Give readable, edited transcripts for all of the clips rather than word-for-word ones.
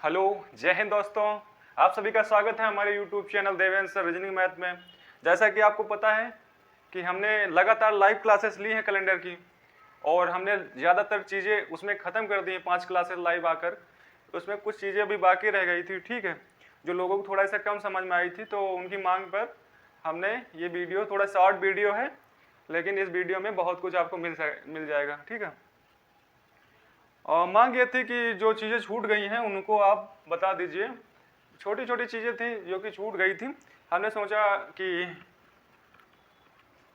Hello, जय हिंद दोस्तों। आप सभी का स्वागत है हमारे YouTube channel Devendra sir reasoning math में। जैसा कि आपको पता है कि हमने लगातार लाइव क्लासेस ली हैं कैलेंडर की और हमने ज़्यादातर चीज़ें उसमें ख़त्म कर दी हैं 5 क्लासेस लाइव आकर। उसमें कुछ चीज़ें अभी बाकी रह गई थी, ठीक है, जो लोगों को थोड़ा सा कम समझ में आई थी, तो उनकी मांग पर हमने ये वीडियो, थोड़ा शॉर्ट वीडियो है लेकिन इस वीडियो में बहुत कुछ आपको मिल जाएगा, ठीक है। और मांग ये थी कि जो चीज़ें छूट गई हैं उनको आप बता दीजिए। छोटी छोटी चीज़ें थी जो कि छूट गई थी। हमने सोचा कि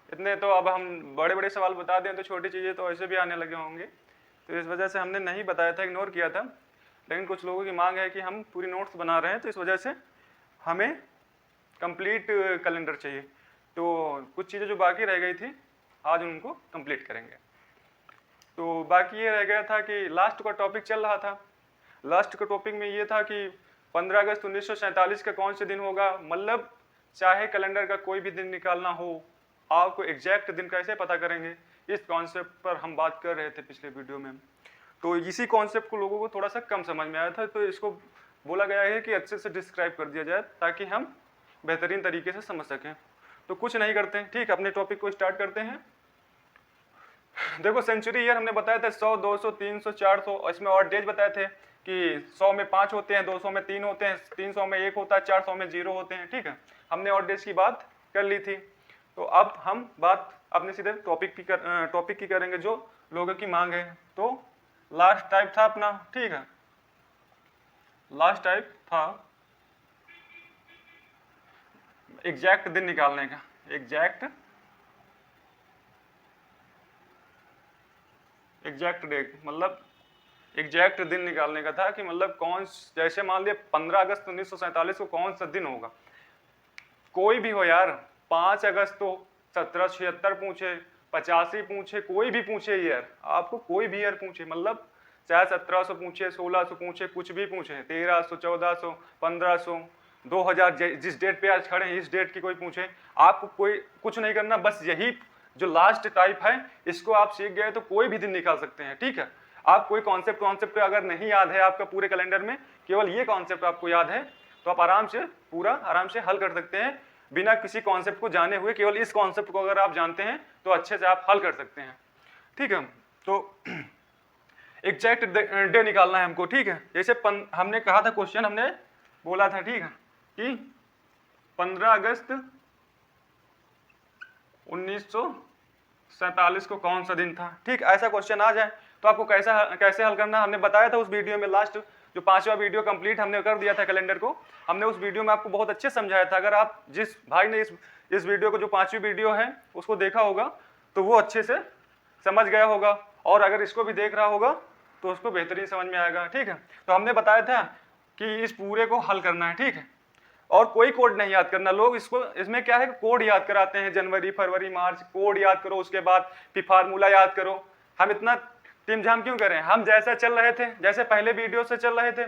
इतने तो अब हम बड़े बड़े सवाल बता दें तो छोटी चीज़ें तो ऐसे भी आने लगे होंगे, तो इस वजह से हमने नहीं बताया था, इग्नोर किया था। लेकिन कुछ लोगों की मांग है कि हम पूरी नोट्स बना रहे हैं, तो इस वजह से हमें कंप्लीट कैलेंडर चाहिए। तो कुछ चीज़ें जो बाकी रह गई थी आज उनको कंप्लीट करेंगे। तो बाकी ये रह गया था कि लास्ट का टॉपिक चल रहा था। लास्ट का टॉपिक में ये था कि 15 अगस्त 1947 का कौन से दिन होगा, मतलब चाहे कैलेंडर का कोई भी दिन निकालना हो, आपको एग्जैक्ट दिन कैसे पता करेंगे, इस कॉन्सेप्ट पर हम बात कर रहे थे पिछले वीडियो में। तो इसी कॉन्सेप्ट को लोगों को थोड़ा सा कम समझ में आया था, तो इसको बोला गया है कि अच्छे से डिस्क्राइब कर दिया जाए ताकि हम बेहतरीन तरीके से समझ सकें। तो कुछ नहीं करते हैं, ठीक, अपने टॉपिक को स्टार्ट करते हैं। देखो, सेंचुरी ईयर हमने बताया था 100, 200, 300, 400, इसमें और डेज बताए थे कि 100 में 5 होते हैं, 200 में 3 होते हैं, 300 में 1 होता है, 400 में 0 होते हैं, ठीक है। हमने और डेज की बात कर ली थी। तो अब हम बात अपने सीधे टॉपिक की करेंगे जो लोगों की मांग है। तो लास्ट टाइप था अपना, ठीक है, लास्ट टाइप था एग्जैक्ट दिन निकालने का। एग्जैक्ट डेट मतलब एग्जैक्ट दिन निकालने का था कि मतलब कौन, जैसे मान लिया 15 अगस्त 1947 को कौन सा दिन होगा, कोई भी हो यार, 5 अगस्त तो 1776 पूछे, 85 पूछे, कोई भी पूछे ईयर, आपको कोई भी ईयर पूछे, मतलब चाहे 1700 पूछे, 1600 पूछे, कुछ भी पूछे, 1300, 1400, 1500, 2000, जिस डेट पे आज खड़े हैं इस डेट की कोई पूछे, आपको कोई कुछ नहीं करना, बस यही जो लास्ट टाइप है इसको आप सीख गए तो कोई भी दिन निकाल सकते हैं, ठीक है। आप कोई कॉन्सेप्ट अगर नहीं याद है आपका पूरे कैलेंडर में, केवल ये कॉन्सेप्ट आपको याद है, तो आप आराम से हल कर सकते हैं बिना किसी कॉन्सेप्ट को जाने हुए। केवल इस कॉन्सेप्ट को अगर आप जानते हैं तो अच्छे से आप हल कर सकते हैं, ठीक है। तो एग्जैक्ट डे निकालना है हमको, ठीक है। जैसे हमने कहा था, क्वेश्चन हमने बोला था, ठीक है, कि 15 अगस्त 1947 को कौन सा दिन था, ठीक। ऐसा क्वेश्चन आ जाए तो आपको कैसे हल करना हमने बताया था उस वीडियो में। लास्ट जो 5वां वीडियो कंप्लीट हमने कर दिया था कैलेंडर को, हमने उस वीडियो में आपको बहुत अच्छे समझाया था। अगर आप जिस भाई ने इस वीडियो को, जो 5वीं वीडियो है, उसको देखा होगा तो वो अच्छे से समझ गया होगा, और अगर इसको भी देख रहा होगा तो उसको बेहतरीन समझ में आएगा, ठीक है। तो हमने बताया था कि इस पूरे को हल करना है, ठीक है, और कोई कोड नहीं याद करना। लोग इसमें क्या है, कोड याद कराते हैं, जनवरी, फरवरी, मार्च, कोड याद करो, उसके बाद फिर फार्मूला याद करो। हम इतना टिमझाम क्यों करें, हम जैसा चल रहे थे, जैसे पहले वीडियो से चल रहे थे,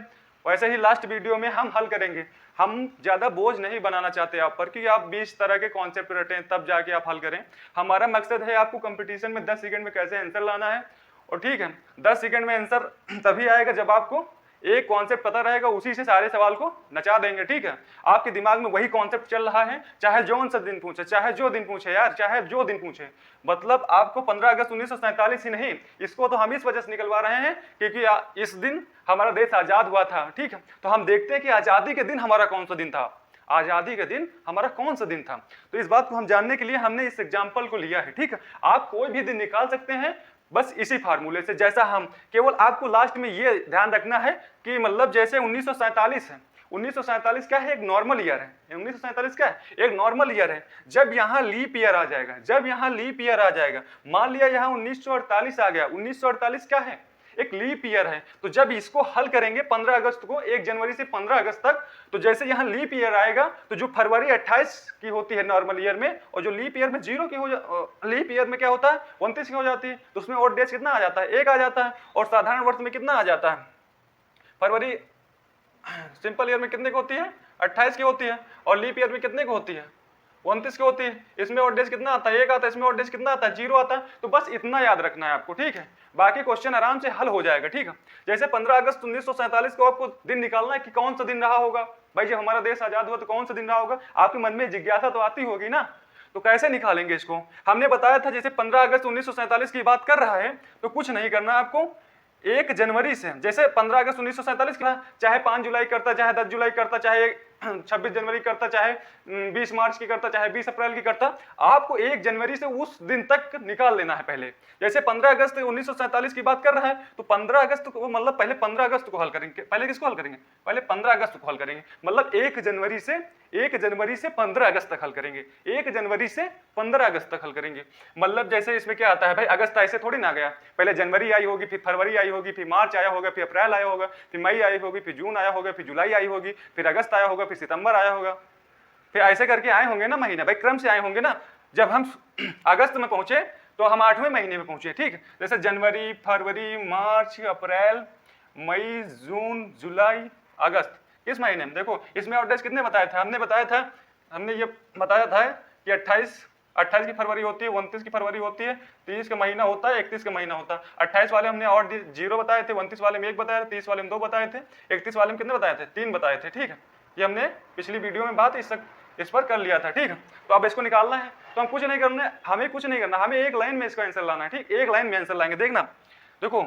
वैसे ही लास्ट वीडियो में हम हल करेंगे। हम ज़्यादा बोझ नहीं बनाना चाहते आप पर कि आप 20 तरह के कॉन्सेप्ट रटें तब जाके आप हल करें। हमारा मकसद है आपको कंपटीशन में 10 सेकंड में कैसे आंसर लाना है, और ठीक है, 10 सेकंड में आंसर तभी आएगा जब आपको एक कॉन्सेप्ट पता रहेगा, उसी से सारे सवाल को नचा देंगे, ठीक है। आपके दिमाग में वही कॉन्सेप्ट चल रहा है, चाहे जो सा दिन पूछे, चाहे जो दिन पूछे यार, चाहे जो दिन पूछे। मतलब आपको 15 अगस्त 1947 ही नहीं, इसको तो हम इस वजह से निकलवा रहे हैं क्योंकि इस दिन हमारा देश आजाद हुआ था, ठीक है। तो हम देखते हैं कि आजादी के दिन हमारा कौन सा दिन था, आजादी के दिन हमारा कौन सा दिन था। तो इस बात को हम जानने के लिए हमने इस एग्जाम्पल को लिया है, ठीक है। आप कोई भी दिन निकाल सकते हैं बस इसी फार्मूले से, जैसा हम, केवल आपको लास्ट में ये ध्यान रखना है कि मतलब जैसे 1947 है, 1947 क्या है, एक नॉर्मल ईयर है। 1947 क्या है, एक नॉर्मल ईयर है। जब यहाँ लीप ईयर आ जाएगा, मान लिया यहाँ 1948 आ गया, 1948 क्या है, एक लीप ईयर है। तो जब इसको हल करेंगे 15 अगस्त को, 1 जनवरी से 15 अगस्त तक, तो जैसे यहाँ लीप ईयर आएगा तो जो फरवरी 28 की होती है नॉर्मल ईयर में, और जो लीप ईयर में लीप ईयर में क्या होता है, 29 की हो जाती है, तो उसमें और डेज कितना आ जाता है, 1 आ जाता है। और साधारण वर्ष में कितना आ जाता है, फरवरी सिंपल ईयर में कितने की होती है, 28 की होती है, और लीप ईयर में कितने की होती है, 29 की होती है, इसमें ऑड डेज कितना आता है 1 आता है, इसमें ऑड डेज कितना आता है 0 आता है। तो बस इतना याद रखना है आपको, ठीक है, बाकी क्वेश्चन आराम से हल हो जाएगा, ठीक है। जैसे 15 अगस्त 1947 को आपको दिन निकालना है कि कौन सा दिन रहा होगा, भाई जब हमारा देश आजाद हुआ तो कौन सा दिन रहा होगा, आपके मन में जिज्ञासा तो आती होगी ना, तो कैसे निकालेंगे इसको। हमने बताया था जैसे 15 अगस्त 1947 की बात कर रहा है तो कुछ नहीं करना है आपको, 1 जनवरी से, जैसे 15 अगस्त 1947 का चाहे 5 जुलाई करता, चाहे 10 जुलाई करता, चाहे 26 जनवरी करता, चाहे 20 मार्च की करता, चाहे 20 अप्रैल की करता, आपको 1 जनवरी से उस दिन तक निकाल लेना है पहले। जैसे 15 अगस्त 1947 की बात कर रहा है तो 15 अगस्त को मतलब पहले 15 अगस्त को हल करेंगे, पहले किसको हल करेंगे, पहले 15 अगस्त को हल करेंगे, मतलब 1 जनवरी से 15 अगस्त तक हल करेंगे, 1 जनवरी से 15 अगस्त तक हल करेंगे। मतलब जैसे इसमें क्या आता है भाई, अगस्त ऐसे थोड़ी ना गया, पहले जनवरी आई होगी, फिर फरवरी आई होगी, फिर मार्च आया होगा, फिर अप्रैल आया होगा, फिर मई आई होगी, फिर जून आया होगा, फिर जुलाई आई होगी, फिर अगस्त आया होगा, फिर सितंबर आया होगा, फिर ऐसे करके आए होंगे ना महीने, भाई क्रम से आए होंगे ना। जब हम अगस्त में पहुंचे तो हम 8वें महीने में पहुंचे, ठीक है। जैसे जनवरी, फरवरी, मार्च, अप्रैल, मई, जून, जुलाई, अगस्त, इस महीने में देखो इसमें ऑड डेज कितने बताया था, हमने ये बताया था कि 28 की फरवरी होती है, 29 की फरवरी होती है, 30 का महीना होता है, 31 का महीना होता है। 28 वाले हमने और 0 बताए थे, 29 वाले में 1 बताया था, 30 वाले में 2 बताए थे, 31 वाले में कितने बताए थे, 3 बताए थे, ठीक है। ये हमने पिछली वीडियो में बात इस पर कर लिया था, ठीक है। तो अब इसको निकालना है तो हम कुछ नहीं करना, हमें कुछ नहीं करना, हमें एक लाइन में इसका आंसर लाना है, ठीक, एक लाइन में आंसर लाएंगे। देखना, देखो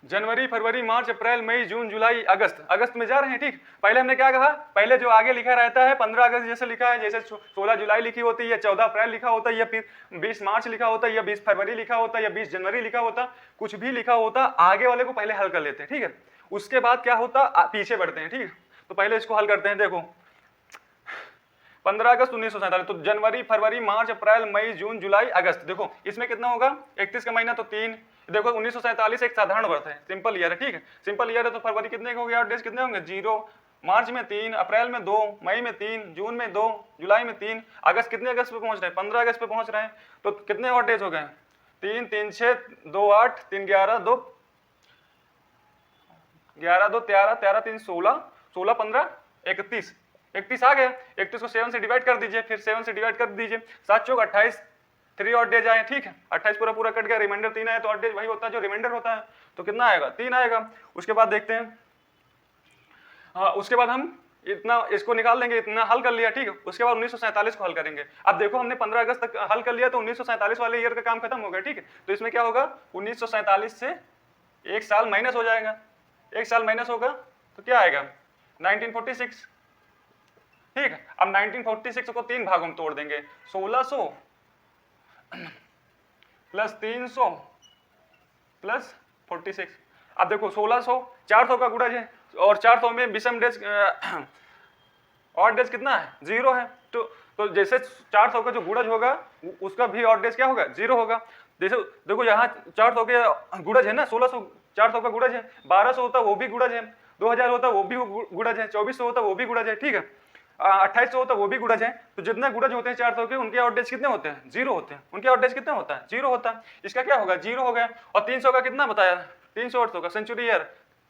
जनवरी, फरवरी, मार्च, अप्रैल, मई, जून, जुलाई, अगस्त में जा रहे हैं, ठीक। पहले हमने क्या कहा, पहले जो आगे लिखा रहता है 15 अगस्त जैसे लिखा है, जैसे 16 जुलाई लिखी होती है, या 14 अप्रैल लिखा होता है, या फिर 20 मार्च लिखा होता है, या 20 फरवरी लिखा होता है, या 20 जनवरी लिखा होता, कुछ भी लिखा होता, आगे वाले को पहले हल कर लेते हैं, ठीक है। उसके बाद क्या होता, पीछे बढ़ते हैं, ठीक है। तो पहले इसको हल करते हैं। देखो 15 अगस्त 1947, तो जनवरी, फरवरी, मार्च, अप्रैल, मई, जून, जुलाई, अगस्त, देखो इसमें कितना होगा, 31 का महीना तो 3, देखो 1947 एक साधारण वर्ष है, सिंपल ईयर है, ठीक है, सिंपल ईयर है। तो फरवरी कितने का हो गया, डेज कितने होंगे 0, मार्च में 3, अप्रैल में 2, मई में 3, जून में 2, जुलाई में 3, अगस्त कितने अगस्त पे पहुंच रहे हैं, 15 अगस्त पे पहुंच रहे हैं। तो कितने और डेज हो गए, 3, 3, 6, 2, 8, 3, 11, 2, 11, 2, 13, 13, 3, 16, 16, 15, 31 आ गया। 31 को 7 से डिवाइड कर दीजिए, फिर 7 से डिवाइड कर दीजिए, 7 चौक 28, 3 और डेज आए, ठीक है। 28 पूरा कट गया, रिमाइंडर 3 आया, तो और डेज वही होता है जो रिमाइंडर होता है, तो कितना आएगा, 3 आएगा। उसके बाद देखते हैं, हाँ उसके बाद हम इतना इसको निकाल लेंगे, इतना हल कर लिया, ठीक है। उसके बाद 1947 को हल करेंगे। अब देखो हमने 15 अगस्त तक हल कर लिया, तो 1947 वाले ईयर का काम खत्म हो गया, ठीक है। तो इसमें क्या होगा, 1947 से 1 साल माइनस हो जाएगा, 1 साल माइनस होगा तो क्या आएगा, 1946, ठीक है। अब 1946 को 3 भागों में तोड़ देंगे, 1600 प्लस 300 प्लस 46। अब देखो 1600 400 का गुणज है, और 400 में विषम डेज ऑड डेज कितना है, 0 है। तो जैसे 400 का जो गुणज होगा उसका भी ऑड डेज क्या होगा, 0 होगा। जैसे देखो यहाँ 400 के गुणज है ना, 1600 400 का गुणज है, 1200 होता है वो भी गुणज है, 2000 होता है वो भी गुणज है, 2400 होता है वो भी गुणज है, ठीक है, 2800 होता है वो भी गुणज है। तो जितने गुणज होते हैं 400 के, उनके ऑड डेज कितने होते हैं, 0 होते हैं। उनके ऑड डेज कितने होता है, 0 होता है। इसका क्या होगा, 0 हो गया। और 300 का कितना बताया, 300 800 का सेंचुरी ईयर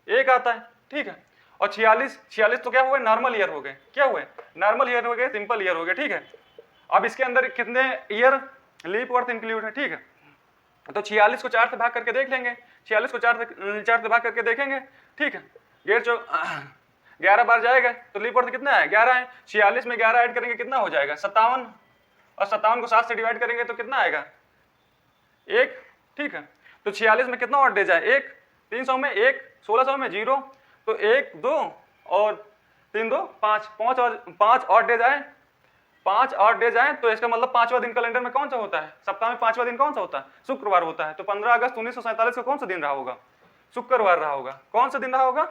1 आता है, ठीक है। और 46 तो क्या हुए, नॉर्मल ईयर हो गए, क्या हुए, नॉर्मल ईयर हो गए, सिंपल ईयर हो गए, ठीक है। अब इसके अंदर कितने ईयर लीप वर्थ इंक्लूड है, ठीक है। तो 46 को 4 से भाग करके देख लेंगे, 46 को 4 से भाग करके देखेंगे, ठीक है। 11 बार जाएगा तो लीप वर्थ कितना है, 11 है। 46 में 11 ऐड करेंगे कितना हो जाएगा, 57, और 57 को 7 से डिवाइड करेंगे तो कितना आएगा, 1, ठीक है। तो 46 में कितना और डेज है, 1, 300 में 1, 1600 में 0, तो 1 2 और 3 2 5, 5 और डेज आए, 5 और डेज आए। तो इसका मतलब 5वां दिन कैलेंडर में कौन सा होता है, सप्ताह में 5वां दिन कौन सा होता है, शुक्रवार होता है। तो 15 अगस्त 1947 को कौन सा दिन रहा होगा, शुक्रवार रहा होगा। कौन सा दिन रहा होगा,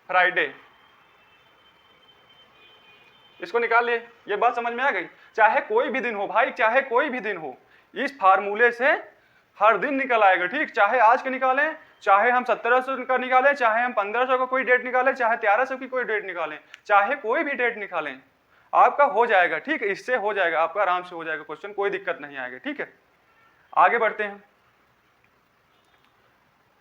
फ्राइडे। इसको निकाल लिए, ये बात समझ में आ गई। चाहे कोई भी दिन हो भाई, चाहे कोई भी दिन हो, इस फार्मूले से हर दिन निकल आएगा, ठीक। चाहे आज का निकालें, चाहे हम 1700 का निकालें, चाहे हम 1500 का कोई डेट निकालें, चाहे 1300 की कोई डेट निकालें, चाहे कोई भी डेट निकालें, आपका हो जाएगा, ठीक है। इससे हो जाएगा आपका, आराम से हो जाएगा क्वेश्चन, कोई दिक्कत नहीं आएगी, ठीक है। आगे बढ़ते हैं।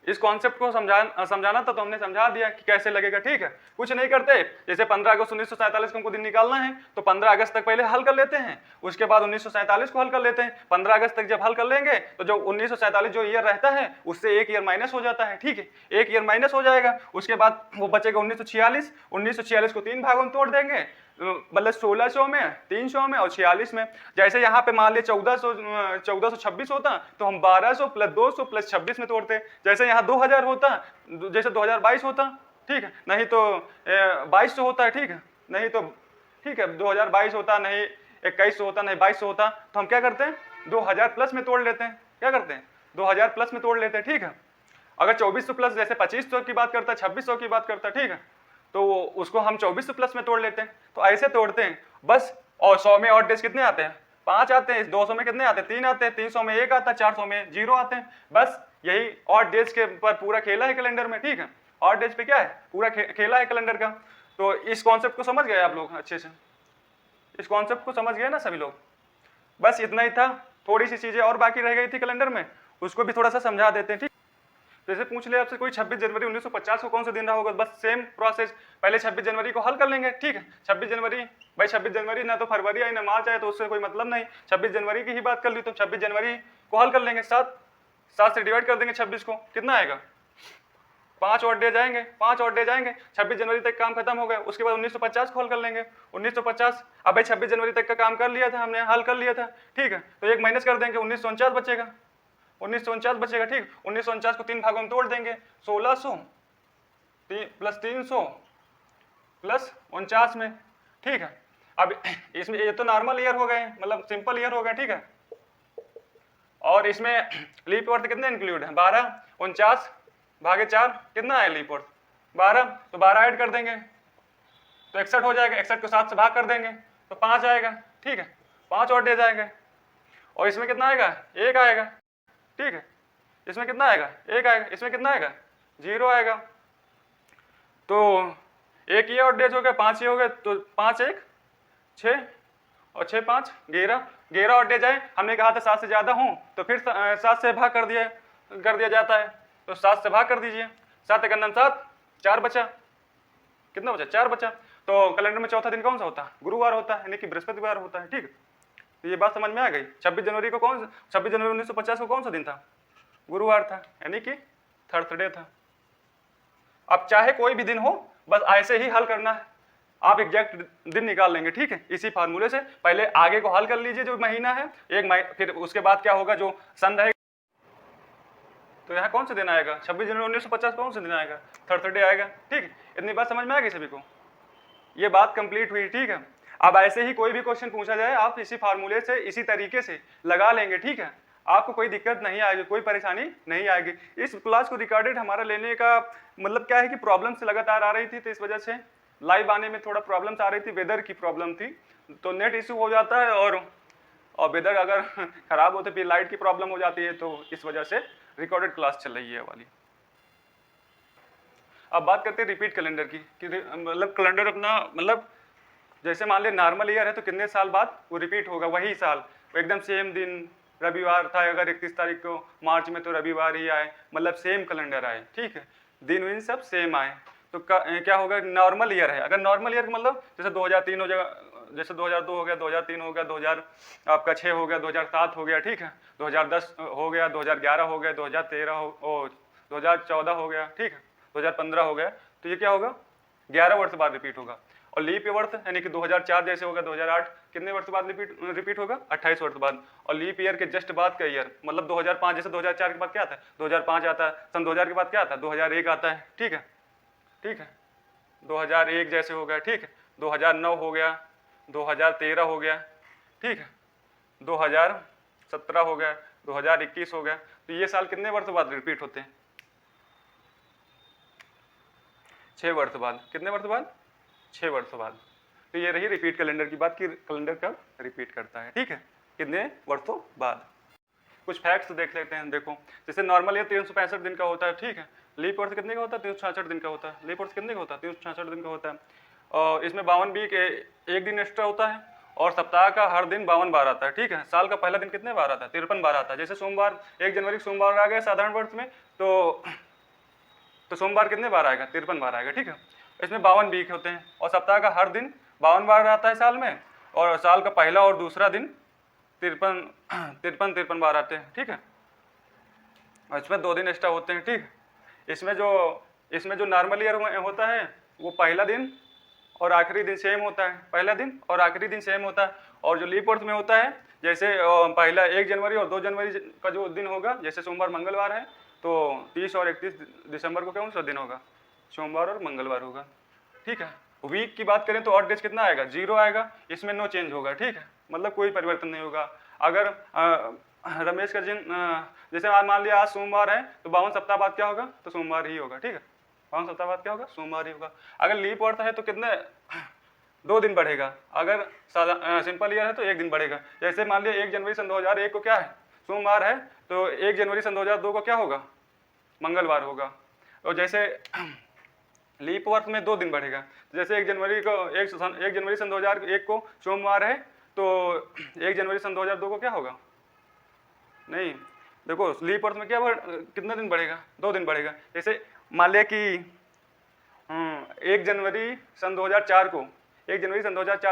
इस कॉन्सेप्ट को समझाना था, तो हमने समझा दिया कि कैसे लगेगा। ठीक है, कुछ नहीं करते, जैसे 15 अगस्त 1947 को हमको दिन निकालना है तो 15 अगस्त तक पहले हल कर लेते हैं, उसके बाद 1947 को हल कर लेते हैं। 15 अगस्त तक जब हल कर लेंगे तो जो 1947 जो ईयर रहता है उससे एक ईयर माइनस हो जाता है। ठीक है, एक ईयर माइनस हो जाएगा, उसके बाद वो बचेगा 1946। 1946 को 3 भागों में तोड़ देंगे, मतलब 1600 में, 300 में और 46 में। जैसे यहाँ पे मान लिया 1426 होता तो हम 1200 प्लस 200 प्लस 26 में तोड़ते। जैसे यहाँ 2000 होता, जैसे 2022 होता, ठीक है, नहीं तो 2200 होता है, ठीक है, नहीं तो ठीक है 2022 होता, नहीं 2100 होता, नहीं 2200 होता, तो हम क्या करते हैं 2000 प्लस में तोड़ लेते हैं। क्या करते हैं 2000 प्लस में तोड़ लेते हैं। ठीक है, अगर 2400 प्लस जैसे 2500 की बात करता है, 2600 की बात करता है, ठीक है, तो उसको हम 2400 प्लस में तोड़ लेते हैं। तो ऐसे तोड़ते हैं बस। और 100 में और डेज कितने आते हैं 5 आते हैं, 200 में कितने आते हैं 3 आते हैं, 300 में 1 आता है, 400 में 0 आते हैं। बस यही और डेज के पर पूरा खेला है कैलेंडर में। ठीक है, और डेज पे क्या है पूरा खेला है कैलेंडर का। तो इस कॉन्सेप्ट को समझ गए आप लोग अच्छे से, इस कॉन्सेप्ट को समझ गए ना सभी लोग। बस इतना ही था, थोड़ी सी चीजें और बाकी रह गई थी कैलेंडर में, उसको भी थोड़ा सा समझा देते हैं। ठीक, जैसे पूछ ले आपसे कोई 26 जनवरी 1950 को कौन सा दिन रहा होगा, बस सेम प्रोसेस, पहले 26 जनवरी को हल कर लेंगे। ठीक है, 26 जनवरी, भाई 26 जनवरी ना तो फरवरी आई ना मार्च आए, तो उससे कोई मतलब नहीं, 26 जनवरी की ही बात कर ली, तो 26 जनवरी को हल कर लेंगे। 7 से डिवाइड कर देंगे 26 को, कितना आएगा 5 और डे जाएंगे, 5 और डे जाएंगे, 26 जनवरी तक काम खत्म हो गया। उसके बाद 1950 को हल कर लेंगे। 1950, अब भाई 26 जनवरी तक का काम कर लिया था हमने, हल कर लिया था। ठीक है, तो एक माइनस कर देंगे, 1949 बचेगा, 1949 बचेगा। ठीक, 1949 को 3 भागों में तोड़ देंगे, 1600 प्लस 300 प्लस 49 में। ठीक है, अब इसमें ये तो नॉर्मल ईयर हो गए, मतलब सिंपल ईयर हो गए। ठीक है, और इसमें लीप वर्थ कितने इंक्लूड है 12, 49 भागे 4 कितना है लीप वर्थ 12, तो 12 ऐड कर देंगे तो 61 हो जाएगा। 61 को 7 से भाग कर देंगे तो 5 आएगा। ठीक है, 5 और डे जाएंगे, और इसमें कितना आएगा 1 आएगा। ठीक है, इसमें कितना आएगा 1 आएगा, इसमें कितना आएगा 0 आएगा। तो 1 ये और डेज हो गया, 5 ये हो गए, तो 5 1 6 और 6 5 11 और डेज आए। हमने कहा था 7 से ज़्यादा हूँ तो फिर 7 से भाग कर दिया जाता है, तो 7 से भाग कर दीजिए। 7 एक 7, 4 बचा, कितना बचा 4 बचा। तो कैलेंडर में चौथा दिन कौन सा होता है गुरुवार होता है, यानी कि बृहस्पतिवार होता है। ठीक, तो ये बात समझ में आ गई। 26 जनवरी 1950 को कौन सा दिन था गुरुवार था, यानी कि थर्सडे था। अब चाहे कोई भी दिन हो, बस ऐसे ही हल करना है, आप एग्जैक्ट दिन निकाल लेंगे। ठीक है, इसी फार्मूले से पहले आगे को हल कर लीजिए, जो महीना है फिर उसके बाद क्या होगा जो सन रहेगा, तो यहाँ कौन सा दिन आएगा 26 जनवरी 1950 कौन सा दिन आएगा थर्सडे आएगा। ठीक, इतनी बात समझ में आ गई सभी को, ये बात कंप्लीट हुई। ठीक है, अब ऐसे ही कोई भी क्वेश्चन पूछा जाए आप इसी फार्मूले से इसी तरीके से लगा लेंगे। ठीक है, आपको कोई दिक्कत नहीं आएगी, कोई परेशानी नहीं आएगी। इस क्लास को रिकॉर्डेड हमारा लेने का मतलब क्या है कि प्रॉब्लम से लगातार आ रही थी, तो इस वजह से लाइव आने में थोड़ा प्रॉब्लम्स आ रही थी, वेदर की प्रॉब्लम थी, तो नेट इशू हो जाता है, और वेदर अगर खराब होते फिर लाइट की प्रॉब्लम हो जाती है, तो इस वजह से रिकॉर्डेड क्लास चल रही है वाली। अब बात करते हैं रिपीट कैलेंडर की, कि मतलब कैलेंडर अपना मतलब जैसे मान लिया नॉर्मल ईयर है तो कितने साल बाद वो रिपीट होगा, वही साल एकदम सेम दिन रविवार था, अगर 31 तारीख को मार्च में तो रविवार ही आए, मतलब सेम कैलेंडर आए। ठीक है, दिन विन सब सेम आए, तो क्या होगा नॉर्मल ईयर है। अगर नॉर्मल ईयर मतलब जैसे 2003 हो जाएगा, जैसे 2002 हो गया, 2003 हो गया, 2006 हो गया, 2007 हो गया, ठीक है, 2010 हो गया, 2011 हो गया, 2013 हो 2014 हो गया, ठीक है, 2015 हो गया, तो ये क्या होगा 11 वर्ष बाद रिपीट होगा। और लीप वर्ष यानी कि 2004 जैसे होगा 2008 कितने वर्ष बाद रिपीट होगा 28 वर्ष बाद। और लीप ईयर के जस्ट बाद का ईयर मतलब 2005, जैसे 2004 के बाद क्या आता है 2005 आता है, सन 2000 के बाद क्या आता है 2001 आता है। ठीक है, ठीक है, 2001 जैसे हो गया, ठीक है, 2009 हो गया, 2013 हो गया, ठीक है, 2017 हो गया, 2021 हो गया। तो ये साल कितने वर्ष बाद रिपीट होते हैं 6 वर्ष बाद। कितने वर्ष बाद 6 वर्ष बाद। तो ये रही रिपीट कैलेंडर की बात कि कैलेंडर कब रिपीट करता है। ठीक है, कितने वर्षों बाद। कुछ फैक्ट्स देख लेते हैं। देखो जैसे नॉर्मल ये 365 दिन का होता है, ठीक है, लीप वर्ष कितने का होता है 366 दिन का होता है। लीप वर्ष कितने का होता है 366 दिन का होता है। और इसमें 52 वीक एक दिन एक्स्ट्रा होता है, और सप्ताह का हर दिन 52 बार आता है। ठीक है, साल का पहला दिन कितने बार आता है 53 बार आता है। जैसे सोमवार 1 जनवरी सोमवार आ गया साधारण वर्ष में, तो तो सोमवार कितने बार आएगा? 53 बार आएगा, ठीक है। इसमें 52 वीक होते हैं और सप्ताह का हर दिन 52 बार आता है साल में, और साल का पहला और दूसरा दिन 53 बार आते हैं, ठीक है। और इसमें 2 दिन एक्स्ट्रा होते हैं, ठीक। इसमें जो नॉर्मल ईयर होता है वो पहला दिन और आखिरी दिन सेम होता है, पहला दिन और आखिरी दिन सेम होता है। और जो लीप वर्ष में होता है, जैसे पहला 1 जनवरी और 2 जनवरी का जो दिन होगा, जैसे सोमवार मंगलवार है तो 30 और 31 दिसंबर को कौन सा दिन होगा? सोमवार और मंगलवार होगा, ठीक है। वीक की बात करें तो ऑड डेज कितना आएगा? 0 आएगा, इसमें नो चेंज होगा, ठीक है, मतलब कोई परिवर्तन नहीं होगा। अगर रमेश का दिन जैसे आज मान लिया आज सोमवार है तो 52 सप्ताह बाद क्या होगा? तो सोमवार ही होगा, ठीक है। 52 सप्ताह बाद क्या होगा? सोमवार ही होगा। अगर लीप वर्ष है तो कितने 2 दिन बढ़ेगा, अगर सिंपल ईयर है तो 1 दिन बढ़ेगा। जैसे मान लिया 1 जनवरी सन 2001 को क्या है? सोमवार है, तो 1 जनवरी सन 2002 को क्या होगा? मंगलवार होगा। और जैसे लीप वर्ष में 2 दिन बढ़ेगा, जैसे 1 जनवरी सन 2001 को सोमवार है तो 1 जनवरी सन 2002 को क्या होगा? नहीं, देखो लीप वर्ष में कितने दिन बढ़ेगा? 2 दिन बढ़ेगा। जैसे मान लिया कि 1 जनवरी सन 2004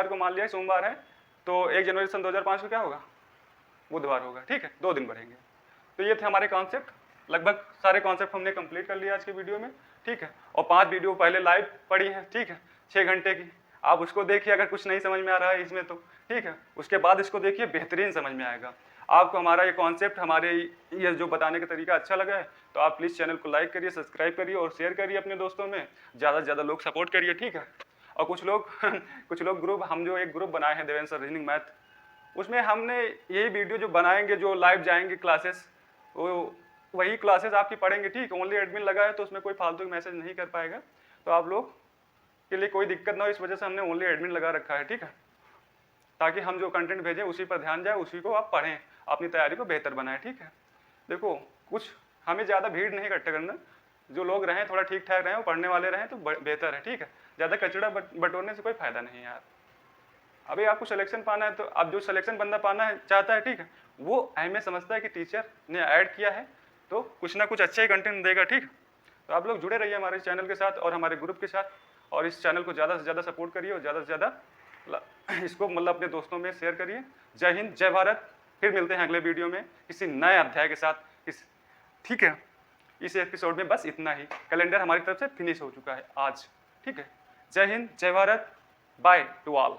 को मान लिया सोमवार है, तो 1 जनवरी सन 2005 को क्या होगा? बुधवार होगा, ठीक है, 2 दिन बढ़ेंगे। तो ये थे हमारे कॉन्सेप्ट, लगभग सारे कॉन्सेप्ट हमने कंप्लीट कर लिया आज के वीडियो में, ठीक है। और 5 वीडियो पहले लाइव पड़ी है, ठीक है, 6 घंटे की, आप उसको देखिए। अगर कुछ नहीं समझ में आ रहा है इसमें तो ठीक है, उसके बाद इसको देखिए, बेहतरीन समझ में आएगा। आपको हमारा ये कॉन्सेप्ट, हमारे ये जो बताने का तरीका अच्छा लगा है तो आप प्लीज़ चैनल को लाइक करिए, सब्सक्राइब करिए और शेयर करिए अपने दोस्तों में, ज़्यादा से ज़्यादा लोग सपोर्ट करिए, ठीक है। और कुछ लोग ग्रुप, हम जो एक ग्रुप बनाए हैं देवेंद्र सर रीजनिंग मैथ, उसमें हमने यही वीडियो जो बनाएंगे, जो लाइव जाएंगे क्लासेस, वो वही क्लासेस आपकी पढ़ेंगे, ठीक। ओनली एडमिन लगा है तो उसमें कोई फालतू मैसेज नहीं कर पाएगा, तो आप लोग के लिए कोई दिक्कत ना हो, इस वजह से हमने ओनली एडमिन लगा रखा है, ठीक है, ताकि हम जो कंटेंट भेजें उसी पर ध्यान जाए, उसी को आप पढ़ें, अपनी तैयारी को बेहतर बनाएं, ठीक है। देखो कुछ हमें ज़्यादा भीड़ नहीं इकट्ठा करना, जो लोग रहें थोड़ा ठीक ठाक रहें, पढ़ने वाले रहें तो बेहतर है, ठीक है। ज़्यादा कचड़ा बटोरने से कोई फ़ायदा नहीं है यार। अभी आपको सिलेक्शन पाना है तो अब जो सिलेक्शन बंदा पाना है चाहता है, ठीक है, वो अहमियत समझता है कि टीचर ने ऐड किया है तो कुछ ना कुछ अच्छा ही कंटेंट देगा, ठीक। तो आप लोग जुड़े रहिए हमारे चैनल के साथ और हमारे ग्रुप के साथ, और इस चैनल को ज़्यादा से ज़्यादा सपोर्ट करिए और ज़्यादा से ज़्यादा इसको मतलब अपने दोस्तों में शेयर करिए। जय हिंद, जय भारत। फिर मिलते हैं अगले वीडियो में किसी नए अध्याय के साथ, ठीक है। इस एपिसोड में बस इतना ही, कैलेंडर हमारी तरफ से फिनिश हो चुका है आज, ठीक है। जय हिंद, जय भारत, बाय टू ऑल।